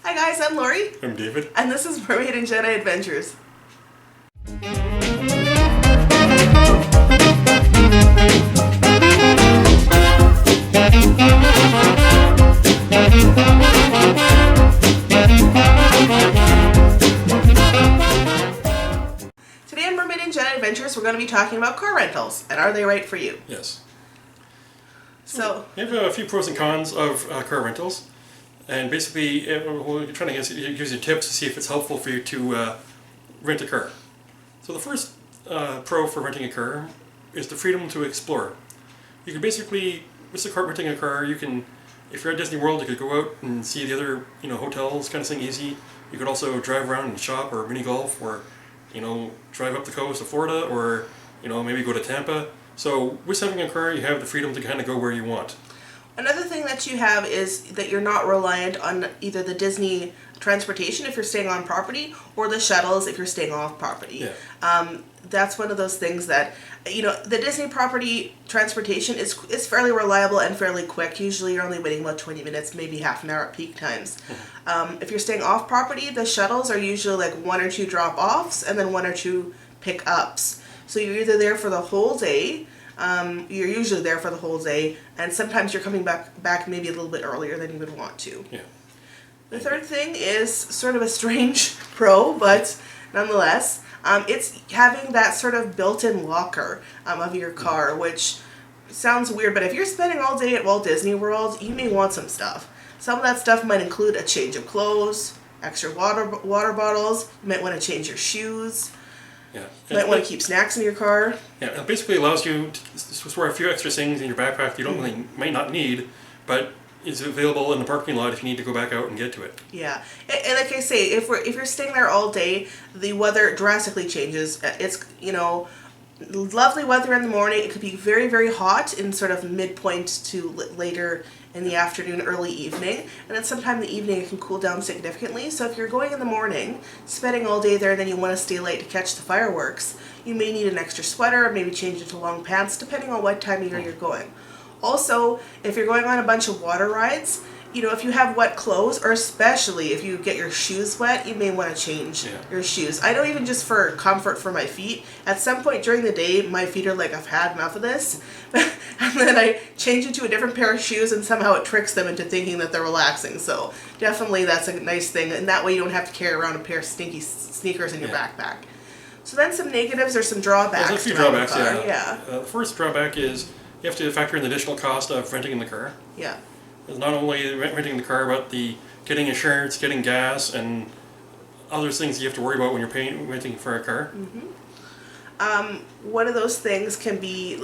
Hi guys, I'm Lori. I'm David. And this is Mermaid and Jedi Adventures. Today on Mermaid and Jedi Adventures, we're going to be talking about car rentals, and are they right for you? Yes. So we have a few pros and cons of car rentals, and basically we're trying to give you tips to see if it's helpful for you to rent a car. So the first pro for renting a car is the freedom to explore. You can basically, renting a car, you can, if you're at Disney World, you could go out and see the other hotels, kind of thing, easy. You could also drive around and shop or mini golf, or drive up the coast of Florida, or maybe go to Tampa. So with having a car, you have the freedom to kind of go where you want. Another thing that you have is that you're not reliant on either the Disney transportation if you're staying on property, or the shuttles if you're staying off property. Yeah. That's one of those things that, the Disney property transportation is fairly reliable and fairly quick. Usually you're only waiting about 20 minutes, maybe half an hour at peak times. If you're staying off property, the shuttles are usually like 1 or 2 drop-offs and then 1 or 2 pick-ups. So you're either there for the whole day, you're usually there for the whole day, and sometimes you're coming back maybe a little bit earlier than you would want to. Yeah. The third thing is sort of a strange pro, but nonetheless, it's having that sort of built-in locker of your car, which sounds weird, but if you're spending all day at Walt Disney World, you may want some stuff. Some of that stuff might include a change of clothes, extra water bottles, you might want to change your shoes. Yeah. You might want to keep snacks in your car. Yeah, it basically allows you to store a few extra things in your backpack you might not need, but is available in the parking lot if you need to go back out and get to it. Yeah, and like I say, if you're staying there all day, the weather drastically changes. It's lovely weather in the morning. It could be very, very hot in sort of midpoint to later in the afternoon, early evening, and then sometime in the evening it can cool down significantly. So if you're going in the morning, spending all day there, and then you want to stay late to catch the fireworks, you may need an extra sweater, maybe change into long pants, depending on what time of year you're going. Also, if you're going on a bunch of water rides, if you have wet clothes, or especially if you get your shoes wet, you may want to change your shoes. I know, even just for comfort for my feet, at some point during the day, my feet are like, I've had enough of this. And then I change into a different pair of shoes, and somehow it tricks them into thinking that they're relaxing. So definitely that's a nice thing. And that way you don't have to carry around a pair of stinky sneakers in your backpack. So then some negatives or some drawbacks. There's a few drawbacks, yeah. The first drawback is you have to factor in the additional cost of renting in the car. Yeah. It's not only renting the car, but the getting insurance, getting gas, and other things you have to worry about when you're renting for a car. Mm-hmm. One of those things can be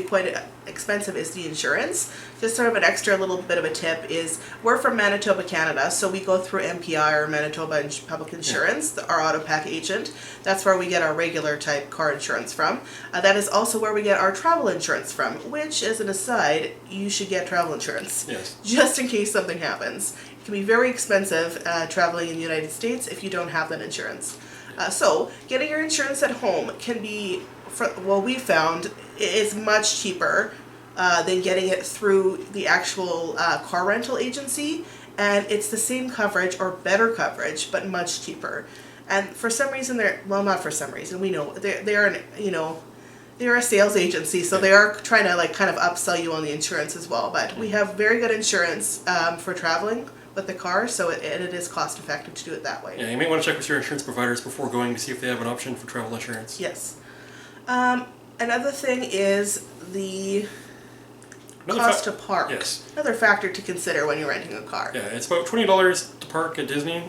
quite expensive is the insurance. Just sort of an extra little bit of a tip is, we're from Manitoba, Canada, so we go through MPI, or Manitoba Public Insurance, our AutoPack agent. That's where we get our regular type car insurance from. That is also where we get our travel insurance from, which, as an aside, you should get travel insurance. Yes. Just in case something happens. It can be very expensive traveling in the United States if you don't have that insurance. So getting your insurance at home can be, we found, is much cheaper than getting it through the actual car rental agency, and it's the same coverage or better coverage, but much cheaper. And for some reason, not for some reason, we know they're a sales agency, so they are trying to kind of upsell you on the insurance as well. But we have very good insurance for traveling with the car, so it is cost effective to do it that way. Yeah, you may want to check with your insurance providers before going to see if they have an option for travel insurance. Yes. Another thing is the cost to park. Yes. Another factor to consider when you're renting a car. Yeah, it's about $20 to park at Disney,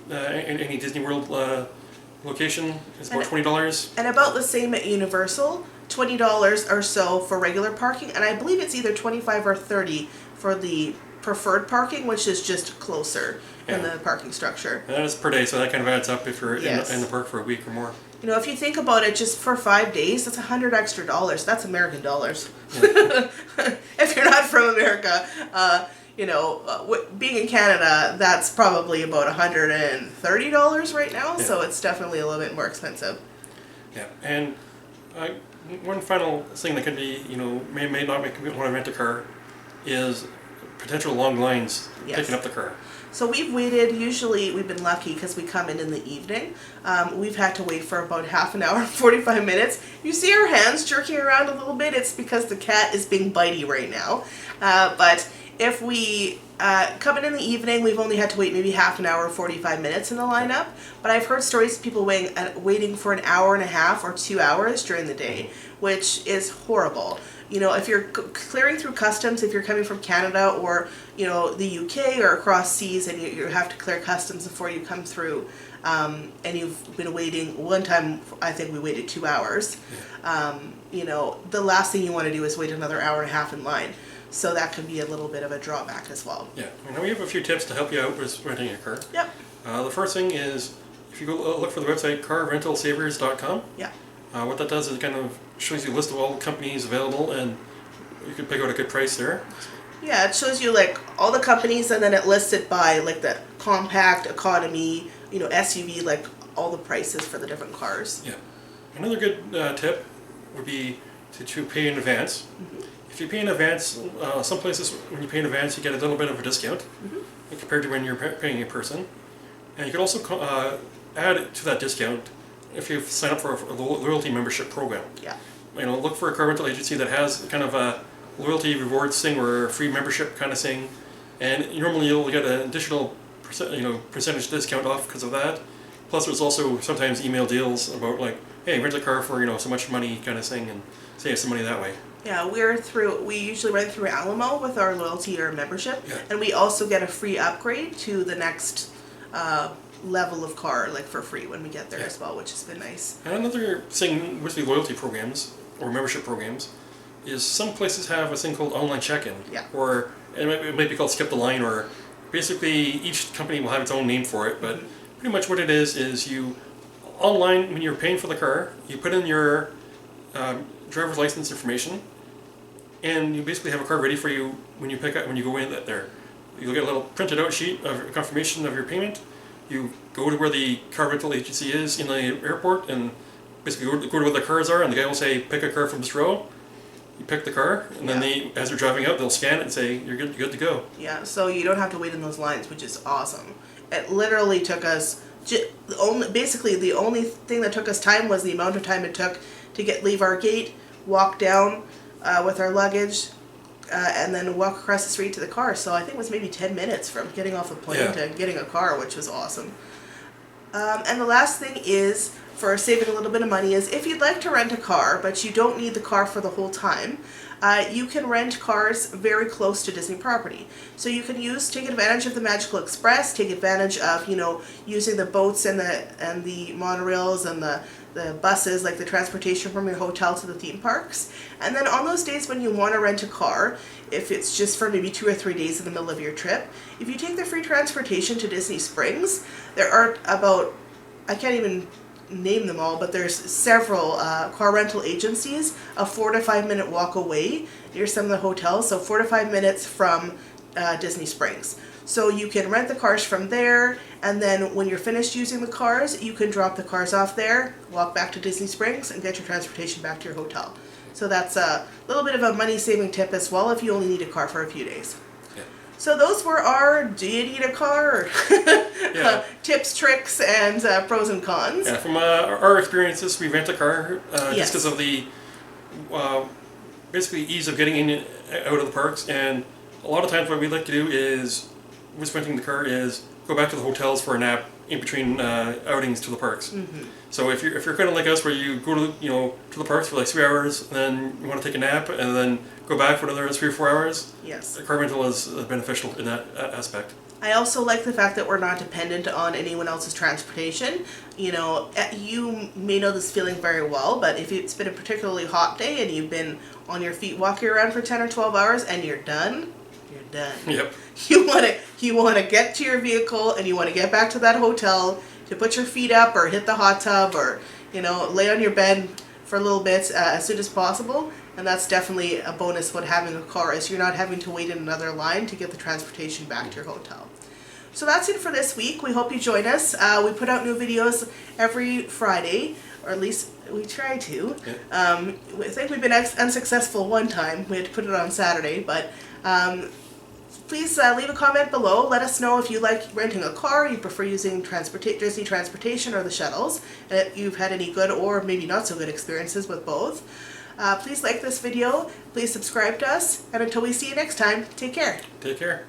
in any Disney World location. It's about $20. And about the same at Universal, $20 or so for regular parking, and I believe it's either $25 or $30 for the preferred parking, which is just closer in the parking structure. And that is per day, so that kind of adds up if you're in the park for a week or more. If you think about it, just for 5 days, that's $100 extra. That's American dollars. Yeah. If you're not from America, being in Canada, that's probably about $130 right now. Yeah. So it's definitely a little bit more expensive. Yeah, and one final thing that could be, may not make me want to rent a car is potential long lines picking up the car. So we've waited, usually we've been lucky because we come in the evening. We've had to wait for about half an hour, 45 minutes. You see our hands jerking around a little bit, it's because the cat is being bitey right now. But if we come in the evening, we've only had to wait maybe half an hour, 45 minutes in the lineup. But I've heard stories of people waiting for an hour and a half or 2 hours during the day, which is horrible. You know, if you're clearing through customs, if you're coming from Canada or, you know, the UK or across seas, and you have to clear customs before you come through, and you've been waiting, one time I think we waited 2 hours, you know, the last thing you want to do is wait another hour and a half in line. So that can be a little bit of a drawback as well. Yeah, and we have a few tips to help you out with renting a car. Yep. The first thing is, if you go look for the website carrentalsavers.com. Yeah. What that does is it kind of shows you a list of all the companies available, and you can pick out a good price there. Yeah, it shows you like all the companies, and then it lists it by like the compact, economy, you know, SUV, like all the prices for the different cars. Yeah. Another good tip would be to pay in advance. Mm-hmm. If you pay in advance, some places when you pay in advance you get a little bit of a discount compared to when you're paying in person. And you can also add to that discount if you sign up for a loyalty membership program. Yeah. You know, look for a car rental agency that has kind of a loyalty rewards thing or a free membership kind of thing, and normally you'll get an additional percentage discount off because of that. Plus, there's also sometimes email deals about like, hey, rent a car for so much money kind of thing, and save some money that way. Yeah, we usually rent through Alamo with our loyalty or membership, and we also get a free upgrade to the next level of car, like for free when we get there as well, which has been nice. And another thing with the loyalty programs or membership programs is some places have a thing called online check-in. Yeah. Or it might be called skip the line, or basically each company will have its own name for it, but pretty much what it is you online, when you're paying for the car, you put in your driver's license information, and you basically have a car ready for you when you go in there. You'll get a little printed out sheet of confirmation of your payment. You go to where the car rental agency is in the airport, and basically go to where the cars are, and the guy will say, pick a car from this row. You pick the car, and then as they're driving out, they'll scan it and say, you're good to go. Yeah, so you don't have to wait in those lines, which is awesome. It literally took us, the only thing that took us time was the amount of time it took to leave our gate, walk down with our luggage, and then walk across the street to the car. So I think it was maybe 10 minutes from getting off the plane to getting a car, which was awesome. And the last thing is, for saving a little bit of money, is if you'd like to rent a car, but you don't need the car for the whole time, you can rent cars very close to Disney property. So you can take advantage of the Magical Express, take advantage of, using the boats and the monorails and the buses, like the transportation from your hotel to the theme parks. And then on those days when you want to rent a car, if it's just for maybe 2 or 3 days in the middle of your trip, if you take the free transportation to Disney Springs, there are about, I can't even name them all, but there's several car rental agencies a 4 to 5 minute walk away near some of the hotels, so 4 to 5 minutes from Disney Springs. So you can rent the cars from there, and then when you're finished using the cars, you can drop the cars off there, walk back to Disney Springs, and get your transportation back to your hotel. So that's a little bit of a money-saving tip as well if you only need a car for a few days. Yeah. So those were our do you need a car? Tips, tricks, and pros and cons. Yeah, from our experiences, we rent a car just because of the basically ease of getting in and out of the parks. And a lot of times what we like to do is, with renting the car, is go back to the hotels for a nap in between outings to the parks. Mm-hmm. So if you're kind of like us, where you go to the parks for like 3 hours, then you want to take a nap, and then go back for another 3 or 4 hours. Yes. The car rental is beneficial in that aspect. I also like the fact that we're not dependent on anyone else's transportation. You may know this feeling very well, but if it's been a particularly hot day and you've been on your feet walking around for 10 or 12 hours and you're done, you're done. Yep. You want to get to your vehicle and you want to get back to that hotel to put your feet up or hit the hot tub or lay on your bed for a little bit as soon as possible. And that's definitely a bonus when having a car, is you're not having to wait in another line to get the transportation back to your hotel. So that's it for this week. We hope you join us. We put out new videos every Friday, or at least we try to. Yeah. I think we've been unsuccessful one time. We had to put it on Saturday, but please leave a comment below. Let us know if you like renting a car, you prefer using Disney transportation or the shuttles, and if you've had any good or maybe not so good experiences with both. Please like this video, please subscribe to us, and until we see you next time, take care. Take care.